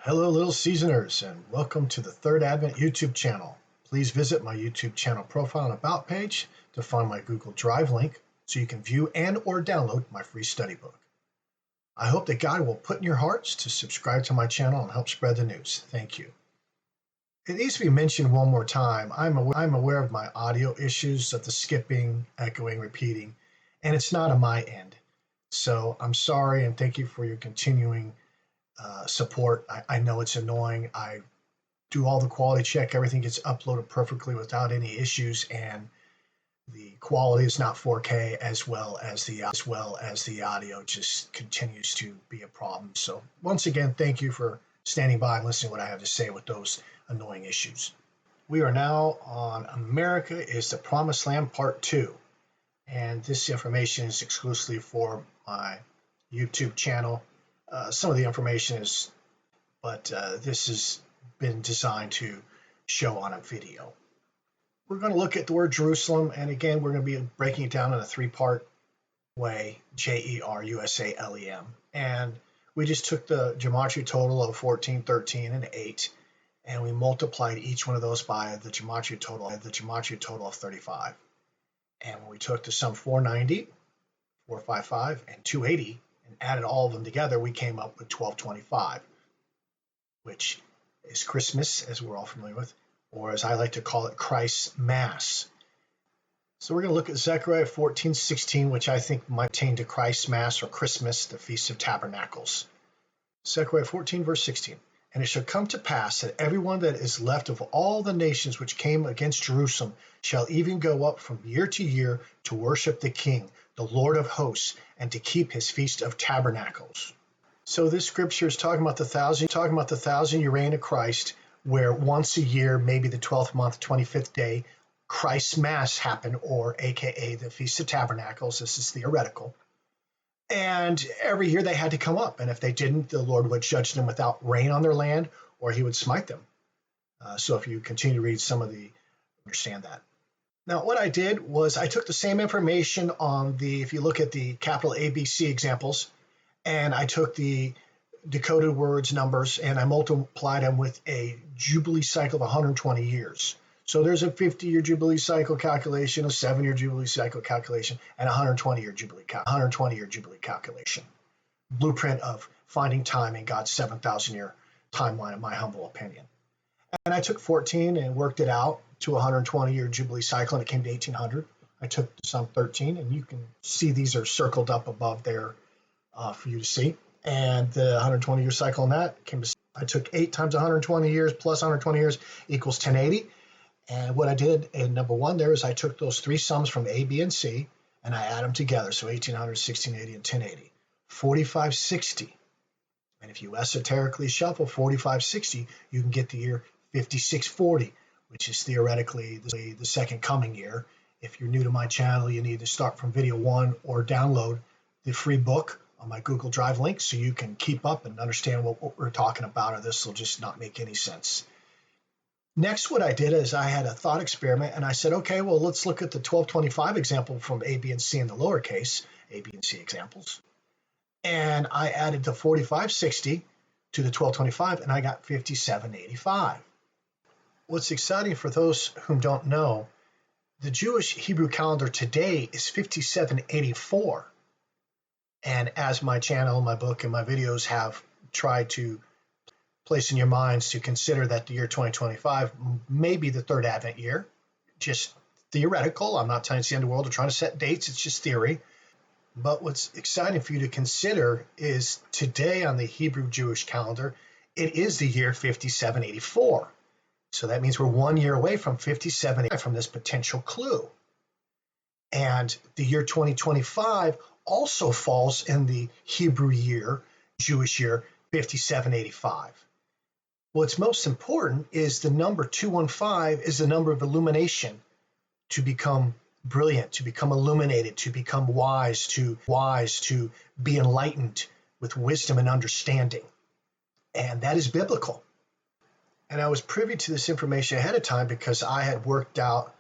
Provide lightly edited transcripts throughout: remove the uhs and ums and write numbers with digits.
Hello, little seasoners, and welcome to the Third Advent YouTube channel. Please visit my YouTube channel profile and About page to find my Google Drive link so you can view and or download my free study book. I hope that God will put in your hearts to subscribe to my channel and help spread the news. Thank you. It needs to be mentioned one more time. I'm aware of my audio issues, of the skipping, echoing, repeating, and it's not on my end. So I'm sorry, and thank you for your continuing support. I know it's annoying. I do all the quality check. Everything gets uploaded perfectly without any issues, and the quality is not 4K as well as the audio just continues to be a problem. So once again, thank you for standing by and listening to what I have to say with those annoying issues. We are now on America is the Promised Land Part 2, and this information is exclusively for my YouTube channel. Some of the information is, but this has been designed to show on a video. We're going to look at the word Jerusalem, and again, we're going to be breaking it down in a three-part way, Jerusalem. And we just took the gematria total of 14, 13, and 8, and we multiplied each one of those by the gematria total of 35. And when we took the sum 490, 455, and 280, and added all of them together, we came up with 1225, which is Christmas, as we're all familiar with, or as I like to call it, Christ's Mass. So we're going to look at Zechariah 14:16, which I think might pertain to Christ's Mass or Christmas, the Feast of Tabernacles. Zechariah 14, verse 16. And it shall come to pass that everyone that is left of all the nations which came against Jerusalem shall even go up from year to year to worship the King, the Lord of hosts, and to keep his Feast of Tabernacles. So this scripture is talking about the 1,000-year reign of Christ, where once a year, maybe the 12th month, 25th day, Christ's Mass happened, or aka the Feast of Tabernacles. This is theoretical. And every year they had to come up, and if they didn't, the Lord would judge them without rain on their land, or he would smite them. So if you continue to read understand that. Now, what I did was I took the same information if you look at the capital ABC examples, and I took the decoded words, numbers, and I multiplied them with a Jubilee cycle of 120 years. So there's a 50-year Jubilee cycle calculation, a 7-year Jubilee cycle calculation, and a 120-year Jubilee calculation. Blueprint of finding time in God's 7,000-year timeline, in my humble opinion. And I took 14 and worked it out to a 120-year Jubilee cycle, and it came to 1800. I took some 13, and you can see these are circled up above there for you to see. And the 120-year cycle on that I took 8 times 120 years plus 120 years equals 1080. And what I did in number 1 there is I took those 3 sums from A, B, and C, and I add them together. So 1800, 1680, and 1080. 4560. And if you esoterically shuffle 4560, you can get the year 5640, which is theoretically the second coming year. If you're new to my channel, you need to start from video 1 or download the free book on my Google Drive link so you can keep up and understand what we're talking about, or this will just not make any sense. Next, what I did is I had a thought experiment, and I said, okay, well, let's look at the 1225 example from A, B, and C in the lowercase, A, B, and C examples. And I added the 4560 to the 1225, and I got 5785. What's exciting for those who don't know, the Jewish Hebrew calendar today is 5784. And as my channel, my book, and my videos have tried to place in your minds to consider that the year 2025 may be the third Advent year, just theoretical. I'm not telling you it's the end of the world or trying to set dates. It's just theory. But what's exciting for you to consider is today on the Hebrew Jewish calendar, it is the year 5784. So that means we're 1 year away from 5785 from this potential clue. And the year 2025 also falls in the Hebrew year, Jewish year, 5785. What's most important is the number 215 is the number of illumination, to become brilliant, to become illuminated, to become wise, to be enlightened with wisdom and understanding. And that is biblical. And I was privy to this information ahead of time because I had worked out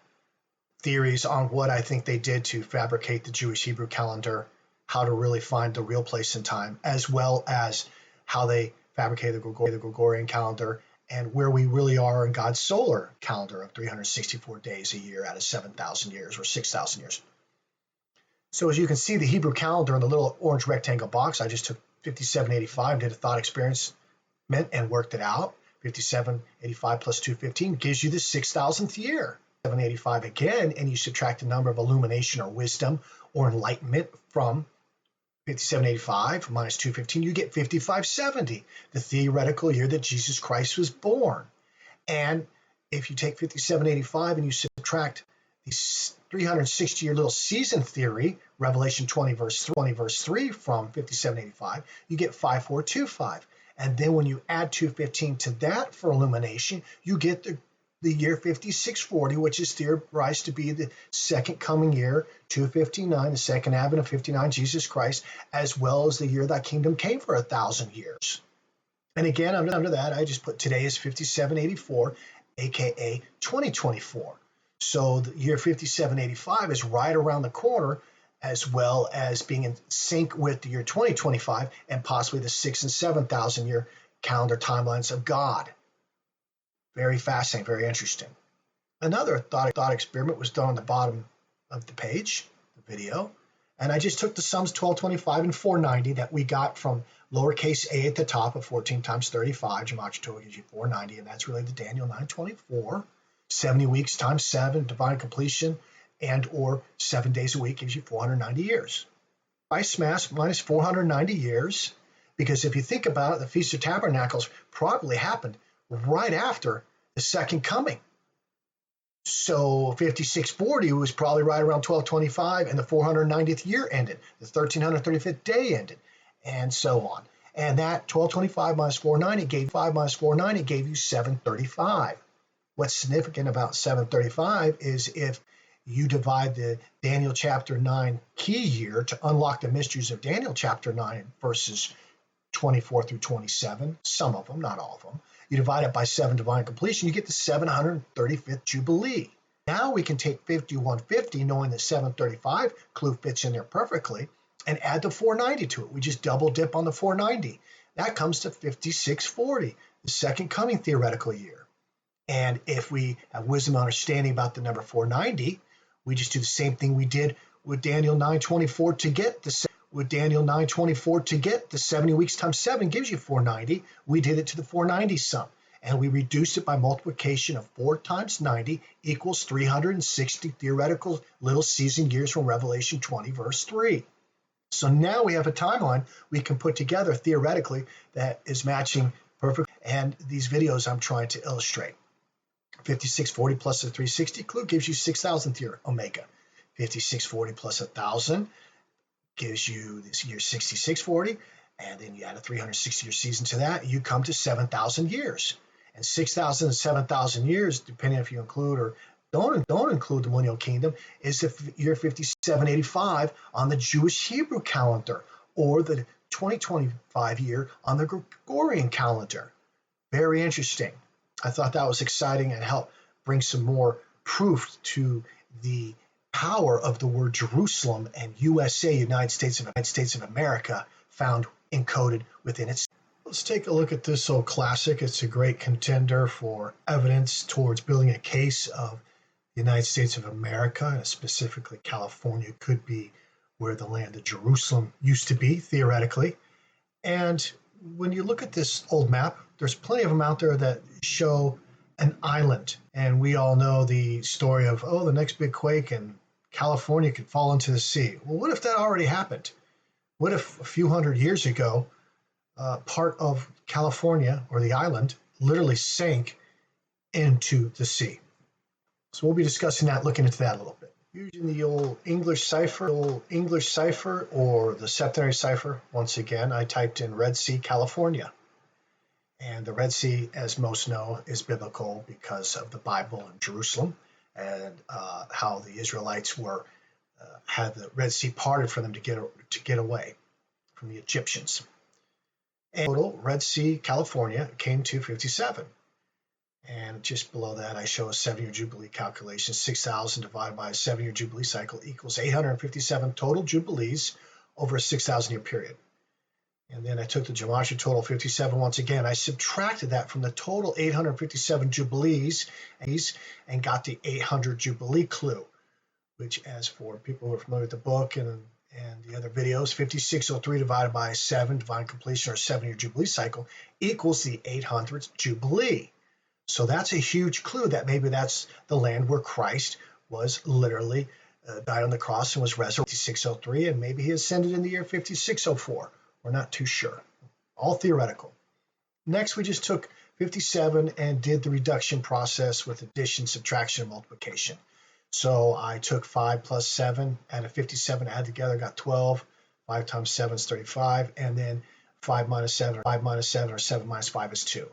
theories on what I think they did to fabricate the Jewish Hebrew calendar, how to really find the real place and time, as well as how they fabricated the Gregorian calendar, and where we really are in God's solar calendar of 364 days a year out of 7,000 years or 6,000 years. So as you can see, the Hebrew calendar in the little orange rectangle box, I just took 5785, did a thought experiment and worked it out. 5785 plus 215 gives you the 6,000th year. 785 again, and you subtract the number of illumination or wisdom or enlightenment from 5785 minus 215, you get 5570, the theoretical year that Jesus Christ was born. And if you take 5785 and you subtract the 360-year little season theory, Revelation 20 verse 3 from 5785, you get 5425. And then when you add 215 to that for illumination, you get the year 5640, which is theorized to be the second coming year, 259, the second advent of 59, Jesus Christ, as well as the year thy kingdom came for 1,000 years. And again, under that, I just put today is 5784, aka 2024. So the year 5785 is right around the corner, as well as being in sync with the year 2025 and possibly the 6,000 and 7,000 year calendar timelines of God. Very fascinating, very interesting. Another thought experiment was done on the bottom of the page, the video, and I just took the sums 1225 and 490 that we got from lowercase a at the top of 14 times 35. Gematria Torah gives you 490, and that's related to Daniel 9:24. 70 weeks times 7, divine completion, and or 7 days a week gives you 490 years. Christ Mass minus 490 years, because if you think about it, the Feast of Tabernacles probably happened right after the second coming. So 5640 was probably right around 1225, and the 490th year ended. The 1335th day ended, and so on. And that 1225 minus 490 gave you 735. What's significant about 735 is if you divide the Daniel chapter 9 key year to unlock the mysteries of Daniel chapter 9 verses 24 through 27, some of them, not all of them, you divide it by 7 divine completion, you get the 735th Jubilee. Now we can take 5150, knowing that 735 clue fits in there perfectly, and add the 490 to it. We just double dip on the 490. That comes to 5640, the second coming theoretical year. And if we have wisdom and understanding about the number 490, we just do the same thing we did with Daniel 9:24 to get the 70 weeks times 7 gives you 490. We did it to the 490 sum, and we reduced it by multiplication of 4 times 90 equals 360 theoretical little season years from Revelation 20 verse 3. So now we have a timeline we can put together theoretically that is matching perfect, and these videos I'm trying to illustrate. 5640 plus a 360 clue gives you 6,000th year omega. 5640 plus 1,000 gives you this year 6640, and then you add a 360-year season to that, you come to 7,000 years. And 6,000 and 7,000 years, depending if you include or don't include the millennial kingdom, is the year 5785 on the Jewish Hebrew calendar, or the 2025 year on the Gregorian calendar. Very interesting. I thought that was exciting and helped bring some more proof to the power of the word Jerusalem and USA, United States of America, found encoded within it. Let's take a look at this old classic. It's a great contender for evidence towards building a case of the United States of America, and specifically California, could be where the land of Jerusalem used to be, theoretically. And when you look at this old map, there's plenty of them out there that show an island. And we all know the story of, the next big quake and California could fall into the sea. Well, what if that already happened? What if a few hundred years ago, part of California, or the island, literally sank into the sea? So we'll be discussing that, looking into that a little bit. Using the old English cipher or the septenary cipher, once again, I typed in Red Sea, California. And the Red Sea, as most know, is biblical because of the Bible and Jerusalem, and how the Israelites had the Red Sea parted for them to get away from the Egyptians. And total, Red Sea, California, came to 57. And just below that, I show a 7-year Jubilee calculation. 6,000 divided by a 7-year Jubilee cycle equals 857 total Jubilees over a 6,000-year period. And then I took the gematria total 57 once again. I subtracted that from the total 857 jubilees and got the 800 jubilee clue, which, as for people who are familiar with the book and the other videos, 5603 divided by 7, divine completion or 7-year jubilee cycle, equals the 800th jubilee. So that's a huge clue that maybe that's the land where Christ was literally died on the cross and was resurrected 5603, and maybe he ascended in the year 5604. We're not too sure. All theoretical. Next, we just took 57 and did the reduction process with addition, subtraction, and multiplication. So I took 5 plus 7, added 57, added together, got 12. 5 times 7 is 35. And then 5 minus 7, or 7 minus 5 is 2.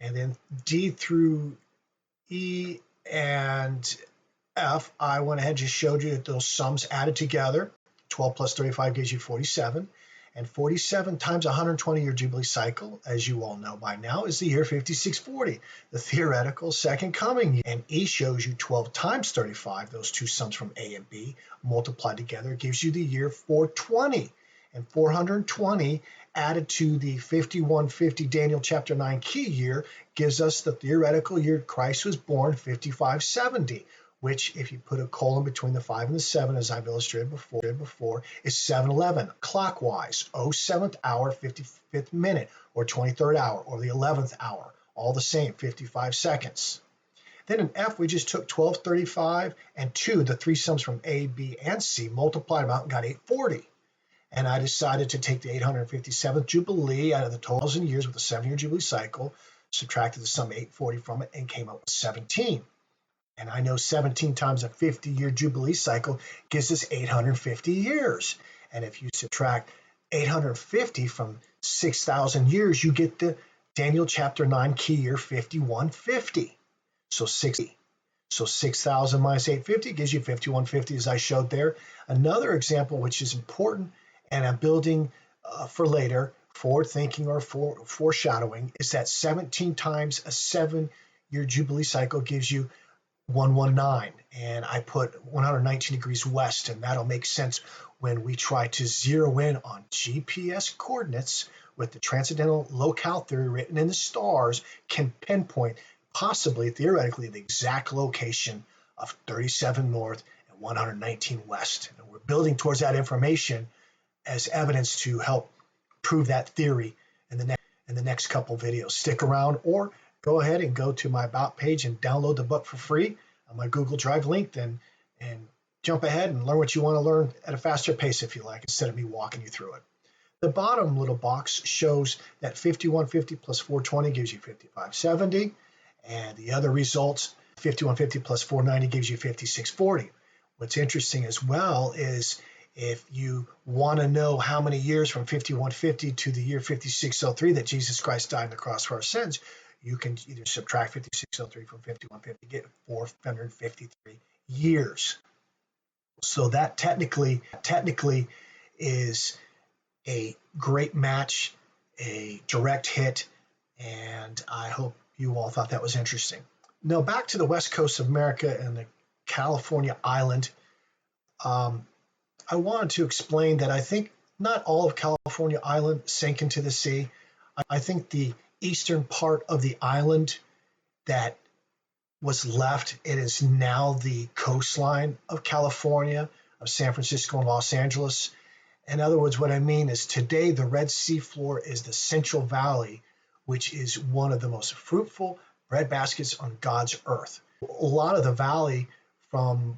And then D through E and F, I went ahead and just showed you that those sums added together. 12 plus 35 gives you 47. And 47 times 120-year Jubilee cycle, as you all know by now, is the year 5640, the theoretical second coming. And E shows you 12 times 35, those two sums from A and B, multiplied together, gives you the year 420. And 420 added to the 5150 Daniel chapter 9 key year gives us the theoretical year Christ was born, 5570. Which, if you put a colon between the 5 and the 7, as I've illustrated before, is 711, clockwise, 07th hour, 55th minute, or 23rd hour, or the 11th hour, all the same, 55 seconds. Then in F, we just took 1235 and 2, the three sums from A, B, and C, multiplied them out and got 840. And I decided to take the 857th Jubilee out of the 1,000 years with a 7-year Jubilee cycle, subtracted the sum 840 from it, and came up with 17. And I know 17 times a 50-year Jubilee cycle gives us 850 years. And if you subtract 850 from 6,000 years, you get the Daniel chapter 9 key year 5150. So 6,000 minus 850 gives you 5150, as I showed there. Another example, which is important, and I'm building for later, forward thinking or foreshadowing, is that 17 times a 7-year Jubilee cycle gives you 119, and I put 119 degrees west, and that'll make sense when we try to zero in on GPS coordinates with the transcendental locale theory written in the stars, can pinpoint possibly, theoretically, the exact location of 37 north and 119 west. And we're building towards that information as evidence to help prove that theory in the next couple videos. Stick around, or go ahead and go to my About page and download the book for free on my Google Drive link, and jump ahead and learn what you want to learn at a faster pace, if you like, instead of me walking you through it. The bottom little box shows that 5150 plus 420 gives you 5570, and the other results, 5150 plus 490 gives you 5640. What's interesting as well is if you want to know how many years from 5150 to the year 5603 that Jesus Christ died on the cross for our sins, you can either subtract 5603 from 5150, get 453 years. So that technically is a great match, a direct hit, and I hope you all thought that was interesting. Now back to the west coast of America and the California island. I wanted to explain that I think not all of California island sank into the sea. I think the eastern part of the island that was left, it is now the coastline of California, of San Francisco and Los Angeles. In other words, what I mean is today the Red Sea floor is the Central Valley, which is one of the most fruitful breadbaskets on God's earth. A lot of the valley from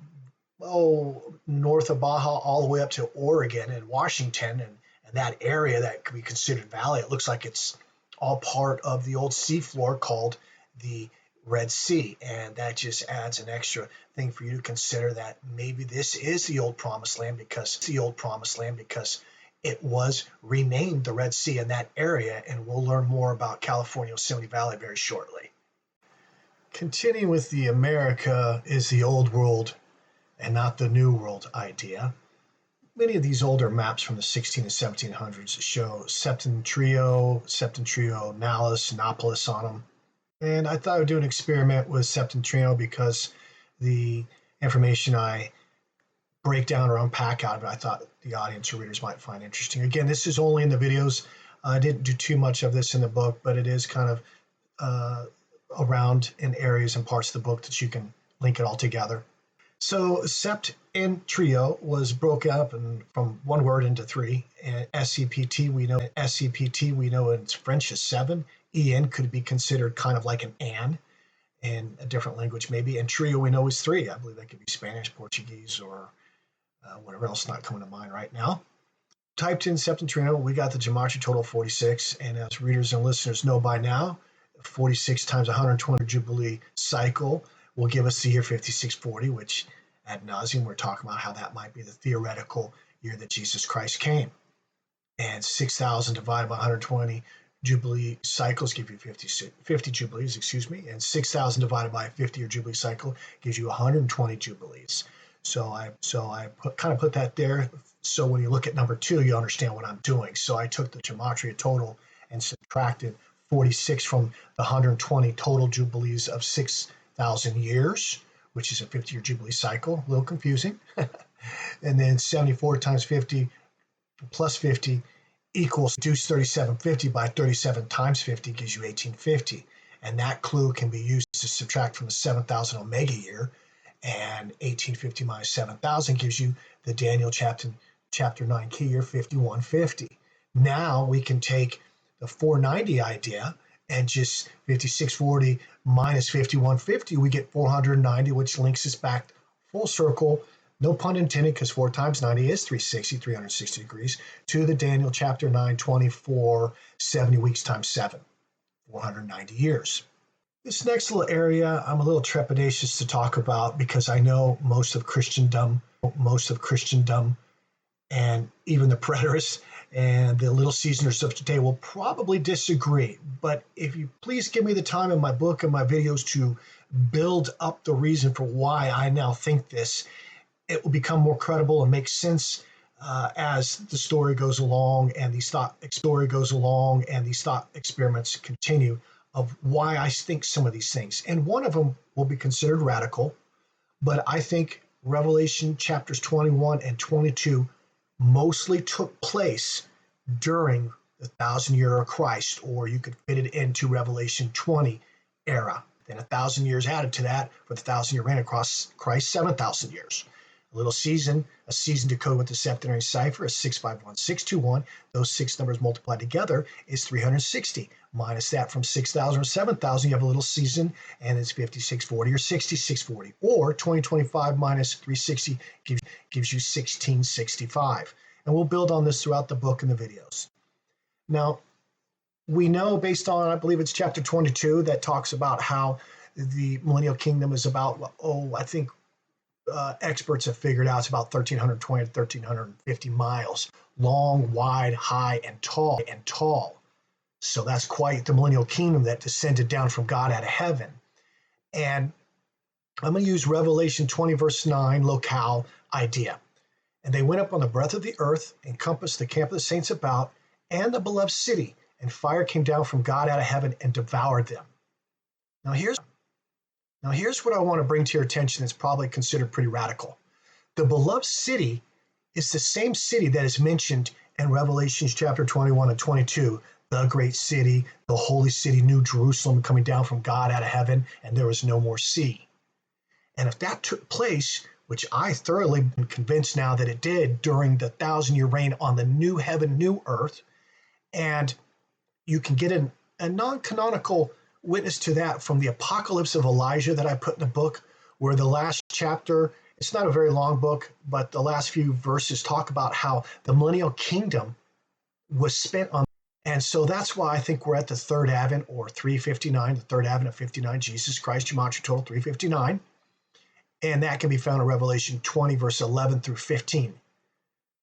north of Baja all the way up to Oregon and Washington and that area that could be considered valley, it looks like it's all part of the old seafloor called the Red Sea. And that just adds an extra thing for you to consider, that maybe this is the old promised land because it was renamed the Red Sea in that area. And we'll learn more about California Yosemite Valley very shortly. Continuing with the America is the old world and not the new world idea. Many of these older maps from the 16 and 1700s show Septentrio, Nalis, Annapolis on them. And I thought I would do an experiment with Septentrio because the information I break down or unpack out of it, I thought the audience or readers might find interesting. Again, this is only in the videos I didn't do too much of this in the book, but it is kind of uh, around in areas and parts of the book that you can link it all together. So sept and trio was broke up and from one word into three. And SEPT we know in French is seven. En could be considered kind of like an an in a different language maybe. And trio we know is three. I believe that could be Spanish, Portuguese, or whatever else not coming to mind right now. Typed in septentrional, we got the gematria total 46. And as readers and listeners know by now, 46 times 120 Jubilee cycle will give us the year 5640, which ad nauseum we're talking about how that might be the theoretical year that Jesus Christ came. And 6,000 divided by 120 Jubilee cycles give you 50 Jubilees, and 6,000 divided by a 50-year Jubilee cycle gives you 120 Jubilees. So I put that there. So when you look at number 2, you understand what I'm doing. So I took the gematria total and subtracted 46 from the 120 total Jubilees of 6,000 years, which is a 50-year Jubilee cycle. A little confusing. And then 74 times 50 plus 50 equals reduce 3750 by 37 times 50 gives you 1850. And that clue can be used to subtract from the 7,000 Omega year. And 1850 minus 7,000 gives you the Daniel chapter 9 key year 5150. Now we can take the 490 idea and just 5640 minus 5150, we get 490, which links us back full circle, no pun intended, because 4 times 90 is 360 degrees, to the Daniel chapter 9, 24, 70 weeks times 7, 490 years. This next little area I'm a little trepidatious to talk about because I know most of Christendom, and even the preterists and the little seasoners of today will probably disagree. But if you please give me the time in my book and my videos to build up the reason for why I now think this, it will become more credible and make sense as the story goes along and these thought experiments continue of why I think some of these things. And one of them will be considered radical, but I think Revelation chapters 21 and 22 mostly took place during the 1,000-year of Christ, or you could fit it into Revelation 20 era. Then 1,000 years added to that for the 1,000-year reign across Christ, 7,000 years. A season to code with the septenary cipher is 651621. Those 6 numbers multiplied together is 360. Minus that from 6,000 or 7,000, you have a little season, and it's 5640 or 6640. Or 2025 minus 360 gives you 1665. And we'll build on this throughout the book and the videos. Now, we know based on, I believe it's chapter 22, that talks about how the millennial kingdom is about, I think experts have figured out it's about 1,320 to 1,350 miles long, wide, high, and tall. So that's quite the millennial kingdom that descended down from God out of heaven. And I'm going to use Revelation 20, verse 9, locale idea. And they went up on the breadth of the earth, encompassed the camp of the saints about, and the beloved city, and fire came down from God out of heaven and devoured them. Now here's what I want to bring to your attention that's probably considered pretty radical. The beloved city is the same city that is mentioned in Revelations chapter 21 and 22, the great city, the holy city, New Jerusalem coming down from God out of heaven, and there was no more sea. And if that took place, which I thoroughly am convinced now that it did during the 1,000-year reign on the new heaven, new earth, and you can get a non-canonical witness to that from the Apocalypse of Elijah that I put in the book, where the last chapter, it's not a very long book, but the last few verses talk about how the millennial kingdom was spent on. And so that's why I think we're at the third advent, or 359, the third advent of 59, Jesus Christ, gematria total 359. And that can be found in Revelation 20, verse 11 through 15.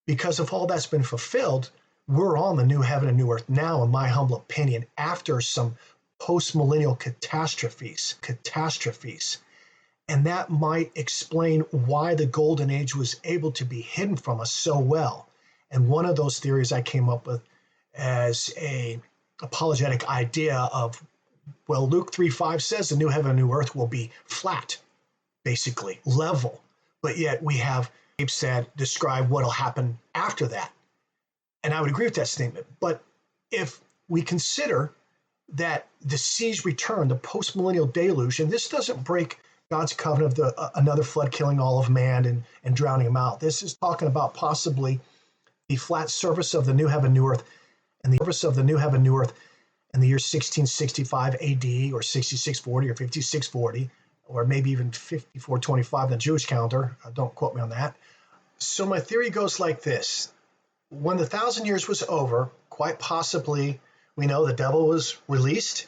Because if all that's been fulfilled, we're on the new heaven and new earth now, in my humble opinion, after some post-millennial catastrophes. And that might explain why the golden age was able to be hidden from us so well. And one of those theories I came up with as a apologetic idea of, well, Luke 3:5 says the new heaven and new earth will be flat, basically level. But yet we have tapes that describe what will happen after that. And I would agree with that statement. But if we consider that the seas return, the post-millennial deluge, and this doesn't break God's covenant of another flood killing all of man and drowning them out. This is talking about possibly the flat surface of the new heaven, new earth, and the surface of the new heaven, new earth in the year 1665 AD or 6640 or 5640, or maybe even 5425 in the Jewish calendar. Don't quote me on that. So my theory goes like this. When the 1,000 years was over, quite possibly, we know the devil was released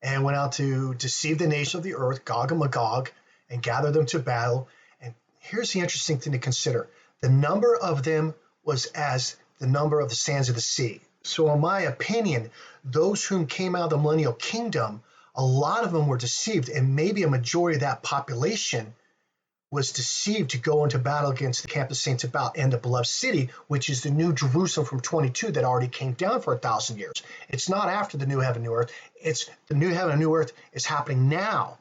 and went out to deceive the nations of the earth, Gog and Magog, and gather them to battle. And here's the interesting thing to consider. The number of them was as the number of the sands of the sea. So in my opinion, those whom came out of the millennial kingdom, a lot of them were deceived, and maybe a majority of that population was deceived to go into battle against the camp of saints about and the beloved city, which is the new Jerusalem from 22 that already came down for 1,000 years. It's not after the new heaven, new earth. It's the new heaven and new earth is happening now.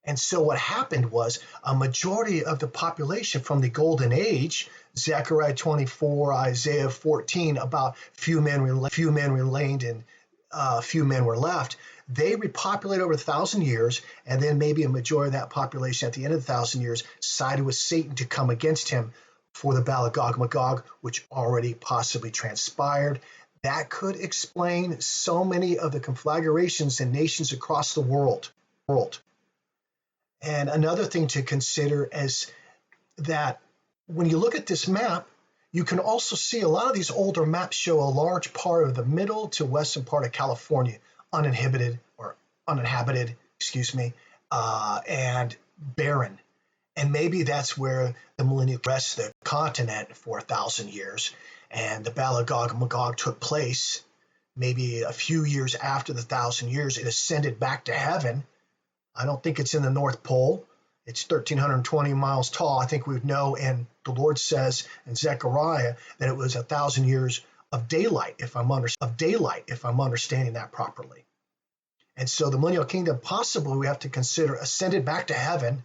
And so what happened was a majority of the population from the golden age, Zechariah 24, Isaiah 14, about few men remained and few men were left. They repopulated over 1,000 years, and then maybe a majority of that population at the end of the 1,000 years sided with Satan to come against him for the battle of Gog and Magog, which already possibly transpired. That could explain so many of the conflagrations in nations across the world. And another thing to consider is that when you look at this map, you can also see a lot of these older maps show a large part of the middle to western part of California uninhabited, and barren. And maybe that's where the millennial rests the continent for 1,000 years. And the Battle of Gog and Magog took place maybe a few years after the 1,000 years. It ascended back to heaven. I don't think it's in the North Pole. It's 1,320 miles tall. I think we know, and the Lord says in Zechariah that it was 1,000 years of daylight, if I'm understanding that properly. And so the millennial kingdom possibly we have to consider ascended back to heaven,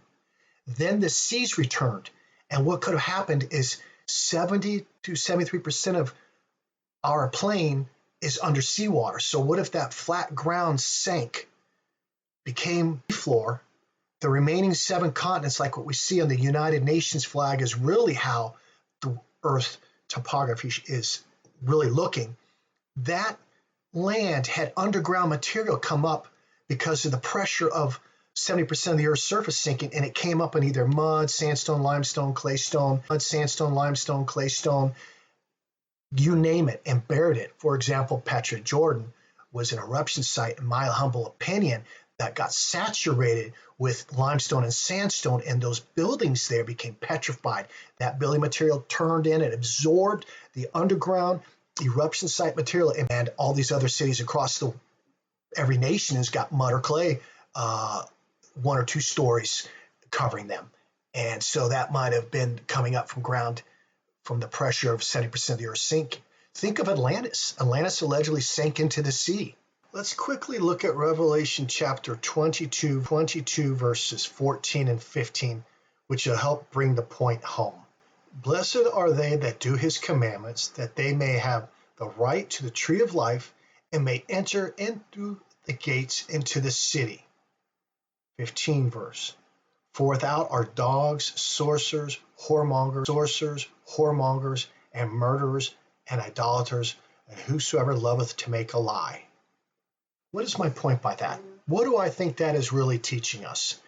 then the seas returned. And what could have happened is 70 to 73% of our plain is under seawater. So what if that flat ground sank, became floor? The remaining 7 continents, like what we see on the United Nations flag, is really how the Earth topography is really looking. That land had underground material come up because of the pressure of 70% of the Earth's surface sinking, and it came up in either mud, sandstone, limestone, claystone, you name it, and buried it. For example, Petra, Jordan was an eruption site, in my humble opinion, that got saturated with limestone and sandstone, and those buildings there became petrified. That building material turned in and absorbed the underground eruption site material, and all these other cities across every nation has got mud or clay, 1 or 2 stories covering them. And so that might have been coming up from ground from the pressure of 70% of the Earth sink. Think of Atlantis. Atlantis allegedly sank into the sea. Let's quickly look at Revelation chapter 22 verses 14 and 15, which will help bring the point home. Blessed are they that do his commandments, that they may have the right to the tree of life and may enter into the gates into the city. 15 verse. For without are dogs, sorcerers, whoremongers, and murderers, and idolaters, and whosoever loveth to make a lie. What is my point by that? What do I think that is really teaching us?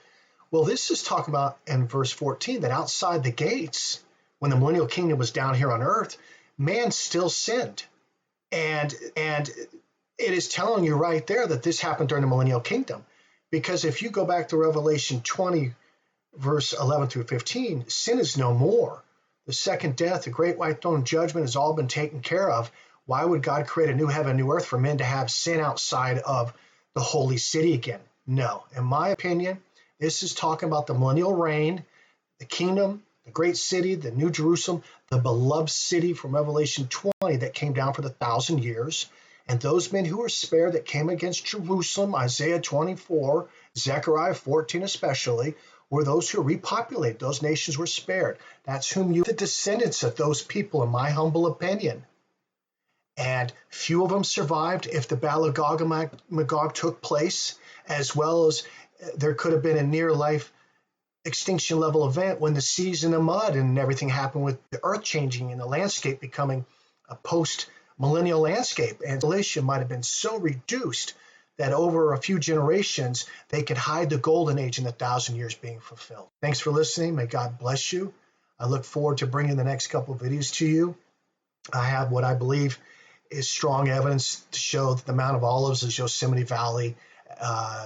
Well, this is talking about in verse 14 that outside the gates, when the millennial kingdom was down here on earth, man still sinned. And it is telling you right there that this happened during the millennial kingdom. Because if you go back to Revelation 20, verse 11 through 15, sin is no more. The second death, the great white throne judgment has all been taken care of. Why would God create a new heaven, new earth for men to have sin outside of the holy city again? No. In my opinion, this is talking about the millennial reign, the kingdom, the great city, the new Jerusalem, the beloved city from Revelation 20 that came down for the 1,000 years. And those men who were spared that came against Jerusalem, Isaiah 24, Zechariah 14 especially, were those who repopulated. Those nations were spared. That's whom you, the descendants of those people, in my humble opinion. and few of them survived if the Battle of Gog and Magog took place, as well as there could have been a near life extinction level event when the seas and the mud and everything happened with the earth changing and the landscape becoming a post millennial landscape. And population might have been so reduced that over a few generations, they could hide the golden age and the 1,000 years being fulfilled. Thanks for listening. May God bless you. I look forward to bringing the next couple of videos to you. I have what I believe is strong evidence to show that the Mount of Olives is Yosemite Valley,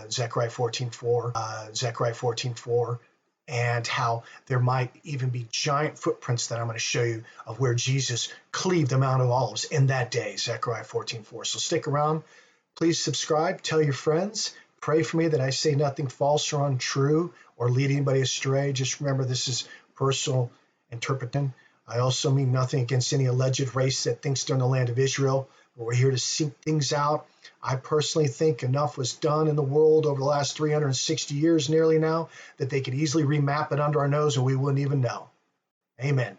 Zechariah 14:4, Zechariah 14:4, and how there might even be giant footprints that I'm going to show you of where Jesus cleaved the Mount of Olives in that day, Zechariah 14:4. So stick around. Please subscribe, tell your friends, pray for me that I say nothing false or untrue or lead anybody astray. Just remember, this is personal interpretation. I also mean nothing against any alleged race that thinks they're in the land of Israel, but we're here to seek things out. I personally think enough was done in the world over the last 360 years nearly now that they could easily remap it under our nose and we wouldn't even know. Amen.